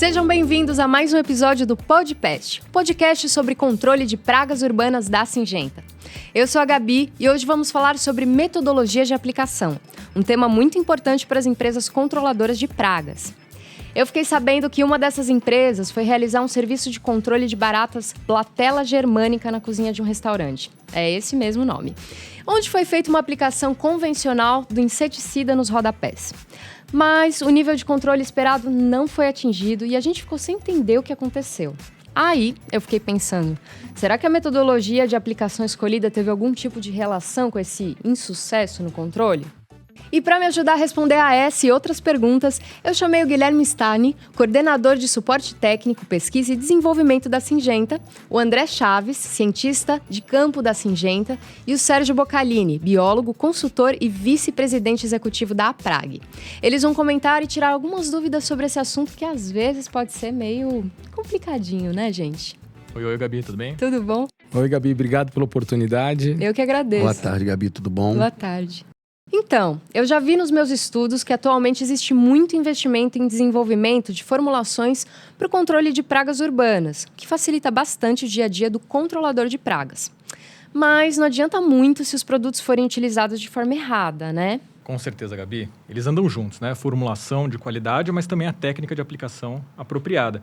Sejam bem-vindos a mais um episódio do Podcast, podcast sobre controle de pragas urbanas da Syngenta. Eu sou a Gabi e hoje vamos falar sobre metodologia de aplicação, um tema muito importante para as empresas controladoras de pragas. Eu fiquei sabendo que uma dessas empresas foi realizar um serviço de controle de baratas Blatella germanica na cozinha de um restaurante. É esse mesmo nome. Onde foi feita uma aplicação convencional do inseticida nos rodapés. Mas o nível de controle esperado não foi atingido e a gente ficou sem entender o que aconteceu. Aí eu fiquei pensando, será que a metodologia de aplicação escolhida teve algum tipo de relação com esse insucesso no controle? E para me ajudar a responder a essa e outras perguntas, eu chamei o Guilherme Stani, coordenador de suporte técnico, pesquisa e desenvolvimento da Syngenta, o André Chaves, cientista de campo da Syngenta, e o Sérgio Boccalini, biólogo, consultor e vice-presidente executivo da APRAG. Eles vão comentar e tirar algumas dúvidas sobre esse assunto que às vezes pode ser meio complicadinho, né, gente? Oi, Gabi, tudo bem? Tudo bom? Oi, Gabi, obrigado pela oportunidade. Eu que agradeço. Boa tarde, Gabi, tudo bom? Boa tarde. Então, eu já vi nos meus estudos que atualmente existe muito investimento em desenvolvimento de formulações para o controle de pragas urbanas, que facilita bastante o dia a dia do controlador de pragas. Mas não adianta muito se os produtos forem utilizados de forma errada, né? Com certeza, Gabi. Eles andam juntos, né? Formulação de qualidade, mas também a técnica de aplicação apropriada.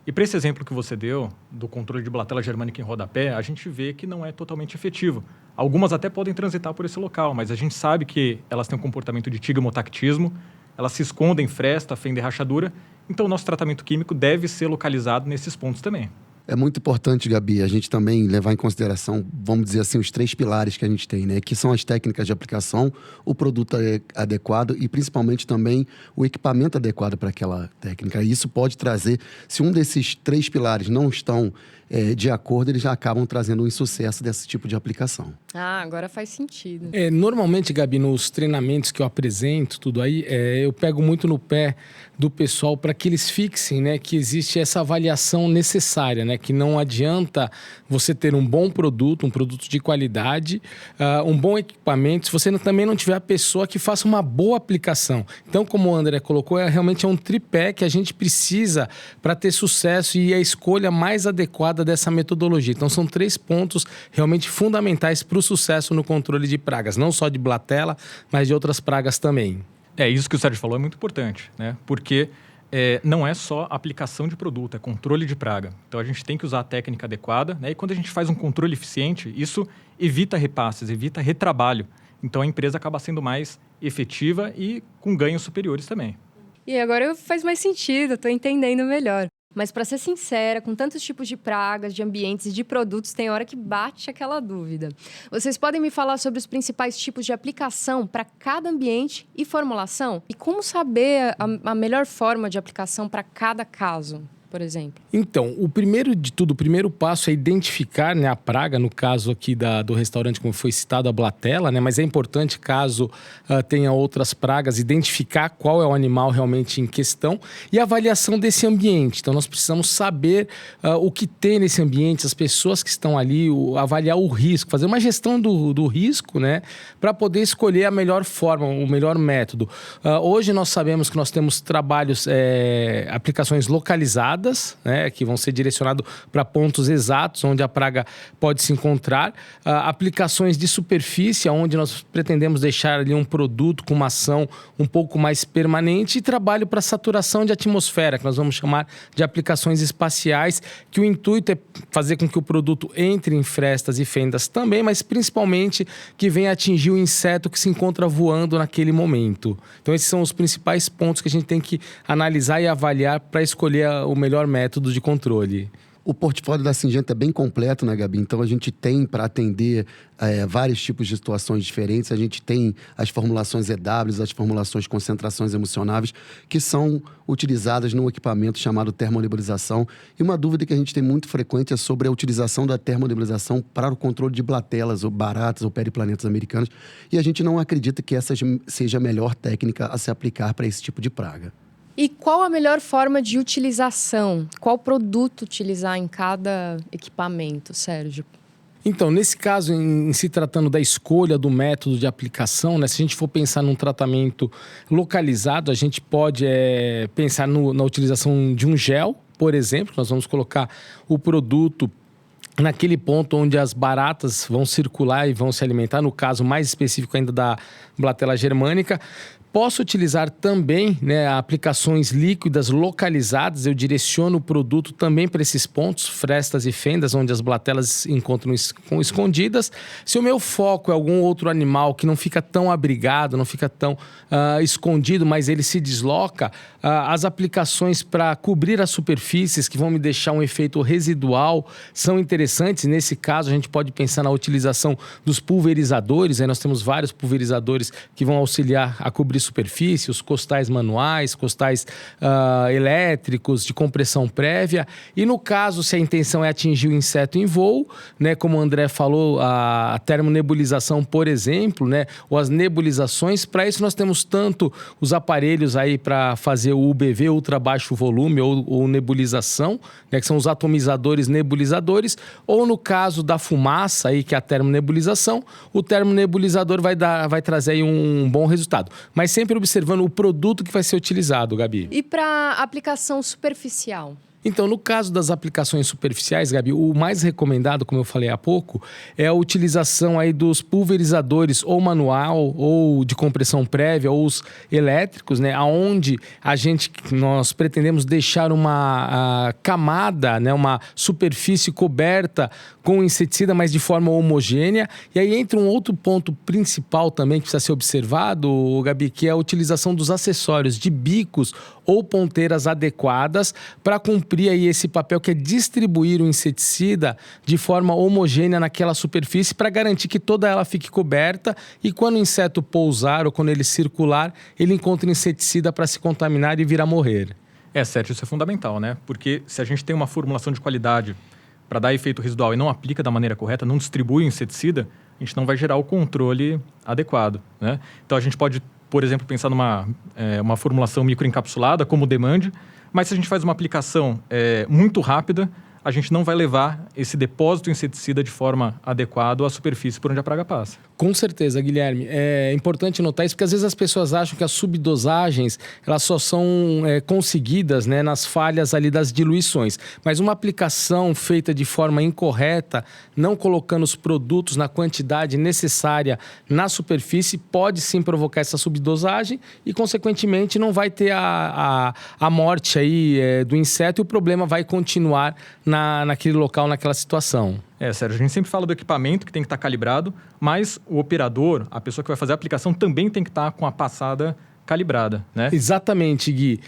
E para esse exemplo que você deu, do controle de Blatella germanica em rodapé, a gente vê que não é totalmente efetivo. Algumas até podem transitar por esse local, mas a gente sabe que elas têm um comportamento de tigmotactismo, elas se escondem em fresta, fenda e rachadura, então o nosso tratamento químico deve ser localizado nesses pontos também. É muito importante, Gabi, a gente também levar em consideração, vamos dizer assim, os 3 pilares que a gente tem, né? Que são as técnicas de aplicação, o produto adequado e principalmente também o equipamento adequado para aquela técnica. E isso pode trazer, se um desses 3 pilares não estão de acordo, eles já acabam trazendo um insucesso desse tipo de aplicação. Ah, agora faz sentido. Normalmente, Gabi, nos treinamentos que eu apresento, tudo aí, eu pego muito no pé do pessoal para que eles fixem, né, que existe essa avaliação necessária, né, que não adianta você ter um bom produto, um produto de qualidade, um bom equipamento, se você também não tiver a pessoa que faça uma boa aplicação. Então, como o André colocou, realmente é um tripé que a gente precisa para ter sucesso e a escolha mais adequada dessa metodologia. Então, são 3 pontos realmente fundamentais para o sucesso no controle de pragas, não só de Blatella, mas de outras pragas também. Isso que o Sérgio falou é muito importante, né? Porque não é só aplicação de produto, é controle de praga. Então, a gente tem que usar a técnica adequada, né? E quando a gente faz um controle eficiente, isso evita repasses, evita retrabalho. Então, a empresa acaba sendo mais efetiva e com ganhos superiores também. E agora faz mais sentido, estou entendendo melhor. Mas, para ser sincera, com tantos tipos de pragas, de ambientes e de produtos, tem hora que bate aquela dúvida. Vocês podem me falar sobre os principais tipos de aplicação para cada ambiente e formulação? E como saber a melhor forma de aplicação para cada caso, por exemplo? Então, o primeiro passo é identificar, né, a praga, no caso aqui do restaurante, como foi citado, a Blatella, né, mas é importante, caso tenha outras pragas, identificar qual é o animal realmente em questão e a avaliação desse ambiente. Então, nós precisamos saber o que tem nesse ambiente, as pessoas que estão ali, avaliar o risco, fazer uma gestão do risco, né, para poder escolher a melhor forma, o melhor método. Hoje, nós sabemos que nós temos trabalhos, aplicações localizadas, né, que vão ser direcionados para pontos exatos onde a praga pode se encontrar. Aplicações de superfície, onde nós pretendemos deixar ali um produto com uma ação um pouco mais permanente, e trabalho para saturação de atmosfera, que nós vamos chamar de aplicações espaciais, que o intuito é fazer com que o produto entre em frestas e fendas também, mas principalmente que venha atingir o inseto que se encontra voando naquele momento. Então, esses são os principais pontos que a gente tem que analisar e avaliar para escolher o melhor método de controle. O portfólio da Syngenta é bem completo, né, Gabi? Então, a gente tem para atender vários tipos de situações diferentes. A gente tem as formulações EWs, as formulações concentrações emocionáveis, que são utilizadas num equipamento chamado termolibrização. E uma dúvida que a gente tem muito frequente é sobre a utilização da termolibrização para o controle de blatelas, ou baratas, ou periplanetas americanos. E a gente não acredita que essa seja a melhor técnica a se aplicar para esse tipo de praga. E qual a melhor forma de utilização? Qual produto utilizar em cada equipamento, Sérgio? Então, nesse caso, em se tratando da escolha do método de aplicação, né, se a gente for pensar num tratamento localizado, a gente pode pensar na utilização de um gel, por exemplo. Nós vamos colocar o produto naquele ponto onde as baratas vão circular e vão se alimentar, no caso mais específico ainda da Blatella germânica. Posso utilizar também, né, aplicações líquidas localizadas. Eu direciono o produto também para esses pontos, frestas e fendas, onde as blatelas encontram escondidas. Se o meu foco é algum outro animal que não fica tão abrigado, não fica tão escondido, mas ele se desloca, as aplicações para cobrir as superfícies, que vão me deixar um efeito residual, são interessantes. Nesse caso, a gente pode pensar na utilização dos pulverizadores. Aí nós temos vários pulverizadores que vão auxiliar a cobrir superfície, os costais manuais, costais elétricos de compressão prévia. E no caso, se a intenção é atingir o inseto em voo, né, como o André falou, a termonebulização, por exemplo, né, ou as nebulizações, para isso nós temos tanto os aparelhos aí para fazer o UBV, ultra baixo volume, ou nebulização, né, que são os atomizadores nebulizadores, ou no caso da fumaça, aí, que é a termonebulização, o termonebulizador vai trazer aí um bom resultado. Mas sempre observando o produto que vai ser utilizado, Gabi. E para aplicação superficial? Então, no caso das aplicações superficiais, Gabi, o mais recomendado, como eu falei há pouco, é a utilização aí dos pulverizadores ou manual ou de compressão prévia ou os elétricos, né, aonde nós pretendemos deixar uma camada, né, uma superfície coberta com inseticida, mas de forma homogênea. E aí entra um outro ponto principal também que precisa ser observado, Gabi, que é a utilização dos acessórios de bicos ou ponteiras adequadas para cumprir aí esse papel, que é distribuir o inseticida de forma homogênea naquela superfície para garantir que toda ela fique coberta e quando o inseto pousar ou quando ele circular, ele encontra inseticida para se contaminar e vir a morrer. Sérgio, isso é fundamental, né? Porque se a gente tem uma formulação de qualidade para dar efeito residual e não aplica da maneira correta, não distribui o inseticida, a gente não vai gerar o controle adequado, né? Então a gente pode, por exemplo, pensar numa uma formulação microencapsulada, como o Demand, mas se a gente faz uma aplicação muito rápida, a gente não vai levar esse depósito inseticida de forma adequada à superfície por onde a praga passa. Com certeza, Guilherme. É importante notar isso, porque às vezes as pessoas acham que as subdosagens elas só são conseguidas, né, nas falhas ali das diluições. Mas uma aplicação feita de forma incorreta, não colocando os produtos na quantidade necessária na superfície, pode sim provocar essa subdosagem e, consequentemente, não vai ter a morte aí, do inseto, e o problema vai continuar naquele local, naquela situação. Sérgio, a gente sempre fala do equipamento que tem que estar calibrado, mas o operador, a pessoa que vai fazer a aplicação, também tem que estar com a passada calibrada, né? Exatamente, Gui.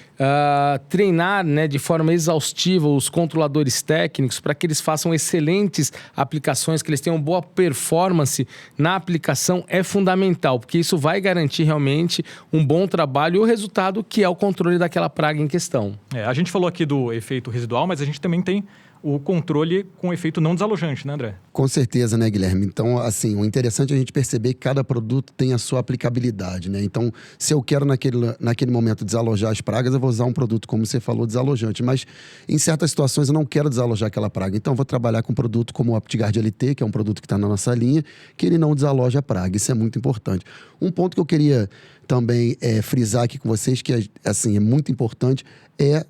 Treinar, né, de forma exaustiva os controladores técnicos para que eles façam excelentes aplicações, que eles tenham boa performance na aplicação é fundamental, porque isso vai garantir realmente um bom trabalho e o resultado que é o controle daquela praga em questão. A gente falou aqui do efeito residual, mas a gente também tem o controle com efeito não desalojante, né, André? Com certeza, né, Guilherme? Então, assim, o interessante é a gente perceber que cada produto tem a sua aplicabilidade, né? Então, se eu quero naquele momento desalojar as pragas, eu vou usar um produto, como você falou, desalojante. Mas, em certas situações, eu não quero desalojar aquela praga. Então, eu vou trabalhar com um produto como o Aptigard LT, que é um produto que está na nossa linha, que ele não desaloja a praga. Isso é muito importante. Um ponto que eu queria também frisar aqui com vocês, que assim, é muito importante, é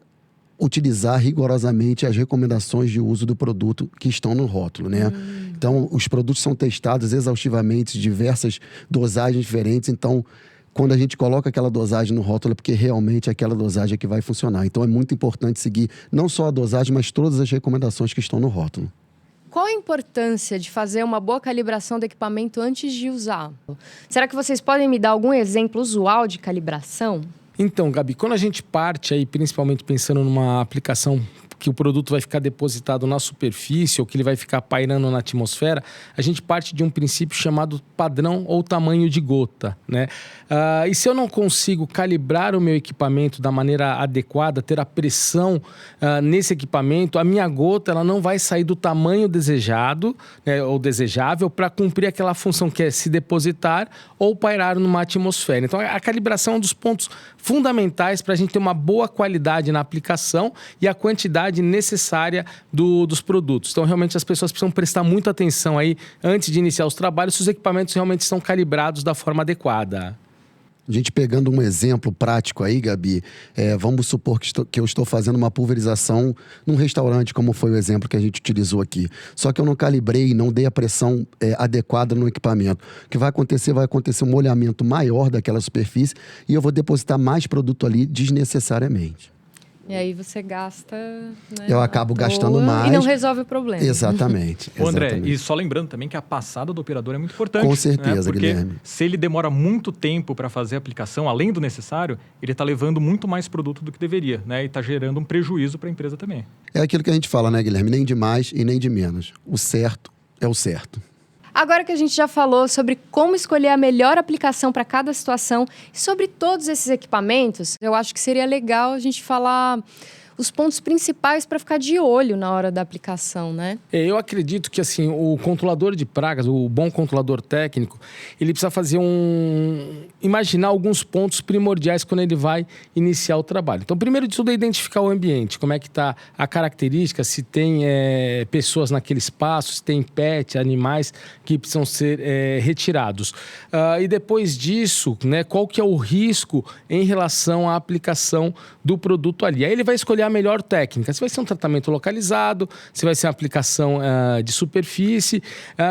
utilizar rigorosamente as recomendações de uso do produto que estão no rótulo, né? Então, os produtos são testados exaustivamente, diversas dosagens diferentes. Então, quando a gente coloca aquela dosagem no rótulo, é porque realmente é aquela dosagem que vai funcionar. Então, é muito importante seguir não só a dosagem, mas todas as recomendações que estão no rótulo. Qual a importância de fazer uma boa calibração do equipamento antes de usá-lo? Será que vocês podem me dar algum exemplo usual de calibração? Então, Gabi, quando a gente parte aí, principalmente pensando numa aplicação que o produto vai ficar depositado na superfície ou que ele vai ficar pairando na atmosfera, a gente parte de um princípio chamado padrão ou tamanho de gota, né? E se eu não consigo calibrar o meu equipamento da maneira adequada, ter a pressão nesse equipamento, a minha gota ela não vai sair do tamanho desejado, né, ou desejável para cumprir aquela função que é se depositar ou pairar numa atmosfera. Então, a calibração é um dos pontos fundamentais para a gente ter uma boa qualidade na aplicação e a quantidade qualidade necessária dos produtos. Então, realmente, as pessoas precisam prestar muita atenção aí, antes de iniciar os trabalhos, se os equipamentos realmente estão calibrados da forma adequada. A gente pegando um exemplo prático aí, Gabi, vamos supor que eu estou fazendo uma pulverização num restaurante, como foi o exemplo que a gente utilizou aqui. Só que eu não calibrei, não dei a pressão adequada no equipamento. O que vai acontecer um molhamento maior daquela superfície e eu vou depositar mais produto ali desnecessariamente. E aí você gasta, né, eu acabo gastando mais. E não resolve o problema. Exatamente. André, e só lembrando também que a passada do operador é muito importante. Com certeza, né? Porque Guilherme. se ele demora muito tempo para fazer a aplicação, além do necessário, ele está levando muito mais produto do que deveria, né? E está gerando um prejuízo para a empresa também. É aquilo que a gente fala, né, Guilherme? Nem de mais e nem de menos. O certo é o certo. Agora que a gente já falou sobre como escolher a melhor aplicação para cada situação e sobre todos esses equipamentos, eu acho que seria legal a gente falar os pontos principais para ficar de olho na hora da aplicação, né? Eu acredito que assim, o controlador de pragas, o bom controlador técnico, ele precisa fazer imaginar alguns pontos primordiais quando ele vai iniciar o trabalho. Então, primeiro de tudo é identificar o ambiente, como é que está a característica, se tem pessoas naquele espaço, se tem pet, animais que precisam ser retirados. E depois disso, né, qual que é o risco em relação à aplicação do produto ali. Aí ele vai escolher a melhor técnica. Se vai ser um tratamento localizado, se vai ser uma aplicação de superfície.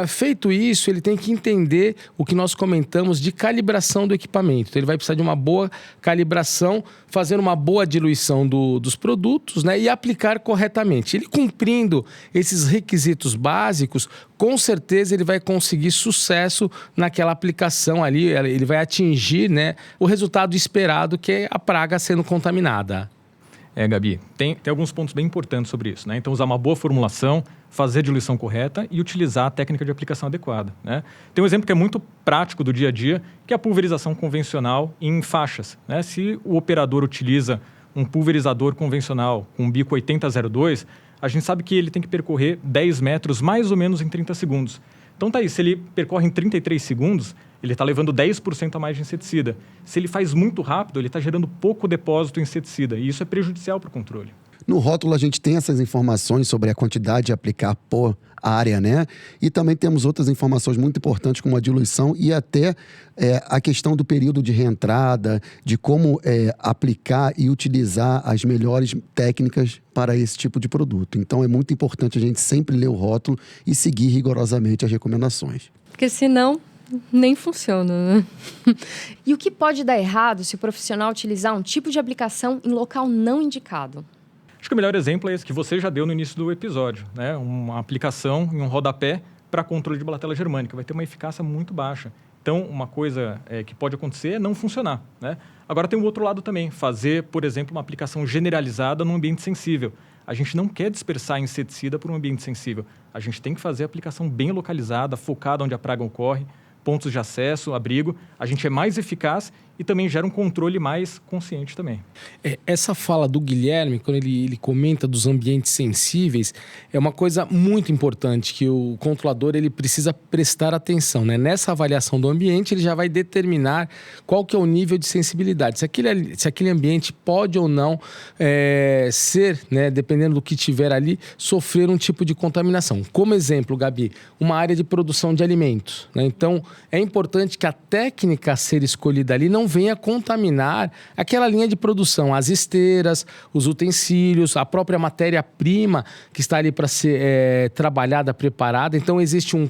Feito isso, ele tem que entender o que nós comentamos de calibração do equipamento. Então, ele vai precisar de uma boa calibração, fazer uma boa diluição dos produtos, né, e aplicar corretamente. Ele cumprindo esses requisitos básicos, com certeza ele vai conseguir sucesso naquela aplicação ali, ele vai atingir, né, o resultado esperado, que é a praga sendo contaminada. Gabi, tem alguns pontos bem importantes sobre isso, né? Então, usar uma boa formulação, fazer a diluição correta e utilizar a técnica de aplicação adequada, né? Tem um exemplo que é muito prático do dia a dia, que é a pulverização convencional em faixas, né? Se o operador utiliza um pulverizador convencional com um bico 8002, a gente sabe que ele tem que percorrer 10 metros mais ou menos em 30 segundos. Então, tá aí, se ele percorre em 33 segundos, ele está levando 10% a mais de inseticida. Se ele faz muito rápido, ele está gerando pouco depósito de inseticida. E isso é prejudicial para o controle. No rótulo, a gente tem essas informações sobre a quantidade a aplicar por área, né? E também temos outras informações muito importantes, como a diluição e até a questão do período de reentrada, de como aplicar e utilizar as melhores técnicas para esse tipo de produto. Então, é muito importante a gente sempre ler o rótulo e seguir rigorosamente as recomendações. Porque senão nem funciona, né? E o que pode dar errado se o profissional utilizar um tipo de aplicação em local não indicado? Acho que o melhor exemplo é esse que você já deu no início do episódio, né? Uma aplicação em um rodapé para controle de Blatella germânica. Vai ter uma eficácia muito baixa. Então, uma coisa que pode acontecer é não funcionar, né? Agora, tem o outro lado também. Fazer, por exemplo, uma aplicação generalizada num ambiente sensível. A gente não quer dispersar inseticida por um ambiente sensível. A gente tem que fazer a aplicação bem localizada, focada onde a praga ocorre, pontos de acesso, abrigo. A gente é mais eficaz e também gera um controle mais consciente também. Essa fala do Guilherme, quando ele comenta dos ambientes sensíveis, é uma coisa muito importante que o controlador ele precisa prestar atenção, né? Nessa avaliação do ambiente, ele já vai determinar qual que é o nível de sensibilidade. Se aquele ambiente pode ou não ser, né, dependendo do que tiver ali, sofrer um tipo de contaminação. Como exemplo, Gabi, uma área de produção de alimentos, né? Então, é importante que a técnica a ser escolhida ali não venha contaminar aquela linha de produção, as esteiras, os utensílios, a própria matéria-prima que está ali para ser trabalhada, preparada. Então, existe um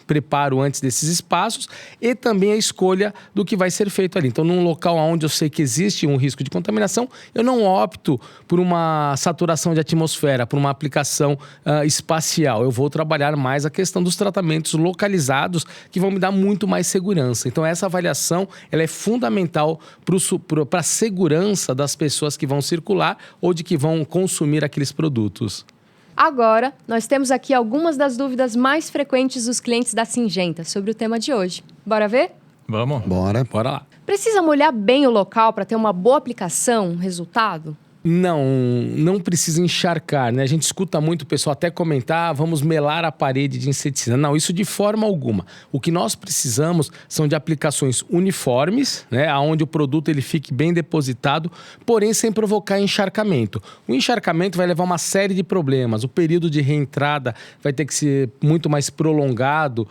preparo antes desses espaços e também a escolha do que vai ser feito ali. Então, num local onde eu sei que existe um risco de contaminação, eu não opto por uma saturação de atmosfera, por uma aplicação espacial. Eu vou trabalhar mais a questão dos tratamentos localizados que vão me dar muito mais segurança. Então, essa avaliação ela é fundamental para a segurança das pessoas que vão circular ou de que vão consumir aqueles produtos. Agora, nós temos aqui algumas das dúvidas mais frequentes dos clientes da Syngenta sobre o tema de hoje. Bora ver? Vamos? Bora lá. Precisa molhar bem o local para ter uma boa aplicação, resultado? Não precisa encharcar, né? A gente escuta muito o pessoal até comentar, vamos melar a parede de inseticida. Não, isso de forma alguma. O que nós precisamos são de aplicações uniformes, né? Onde o produto ele fique bem depositado, porém sem provocar encharcamento. O encharcamento vai levar uma série de problemas. O período de reentrada vai ter que ser muito mais prolongado.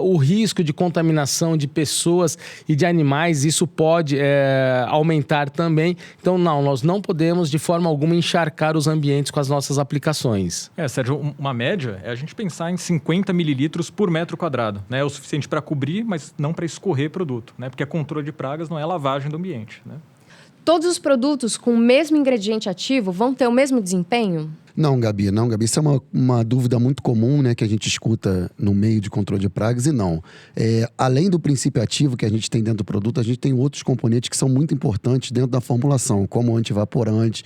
O risco de contaminação de pessoas e de animais, isso pode aumentar também. Então, nós não podemos de forma alguma encharcar os ambientes com as nossas aplicações. Sérgio, uma média é a gente pensar em 50 mililitros por metro quadrado. Né? É o suficiente para cobrir, mas não para escorrer produto. Né? Porque controle de pragas não é lavagem do ambiente. Né? Todos os produtos com o mesmo ingrediente ativo vão ter o mesmo desempenho? Não, Gabi. Isso é uma dúvida muito comum, né, que a gente escuta no meio de controle de pragas, e não. Além do princípio ativo que a gente tem dentro do produto, a gente tem outros componentes que são muito importantes dentro da formulação, como antivaporante,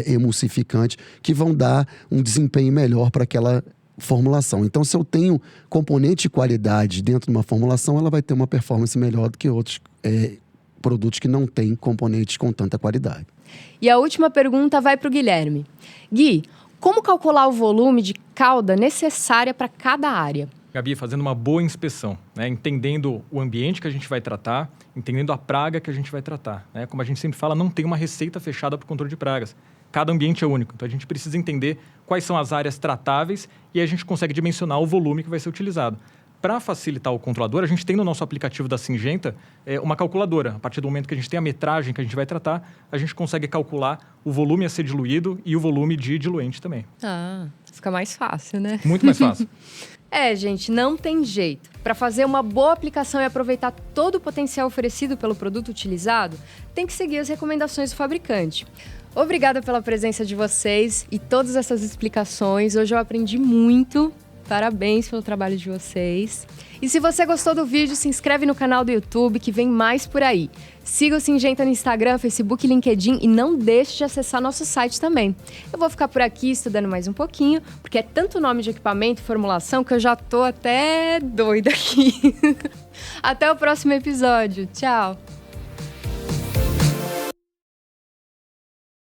emulsificante, que vão dar um desempenho melhor para aquela formulação. Então, se eu tenho componente de qualidade dentro de uma formulação, ela vai ter uma performance melhor do que outros produtos que não têm componentes com tanta qualidade. E a última pergunta vai para o Guilherme. Gui, como calcular o volume de cauda necessária para cada área? Gabi, fazendo uma boa inspeção, né? Entendendo o ambiente que a gente vai tratar, entendendo a praga que a gente vai tratar. Né? Como a gente sempre fala, não tem uma receita fechada para o controle de pragas. Cada ambiente é único, então a gente precisa entender quais são as áreas tratáveis e aí a gente consegue dimensionar o volume que vai ser utilizado. Para facilitar o controlador, a gente tem no nosso aplicativo da Syngenta uma calculadora. A partir do momento que a gente tem a metragem que a gente vai tratar, a gente consegue calcular o volume a ser diluído e o volume de diluente também. Fica mais fácil, né? Muito mais fácil. Gente, não tem jeito. Para fazer uma boa aplicação e aproveitar todo o potencial oferecido pelo produto utilizado, tem que seguir as recomendações do fabricante. Obrigada pela presença de vocês e todas essas explicações. Hoje eu aprendi muito. Parabéns pelo trabalho de vocês. E se você gostou do vídeo, se inscreve no canal do YouTube que vem mais por aí. Siga o Syngenta no Instagram, Facebook e LinkedIn e não deixe de acessar nosso site também. Eu vou ficar por aqui estudando mais um pouquinho, porque é tanto nome de equipamento e formulação que eu já tô até doida aqui. Até o próximo episódio. Tchau!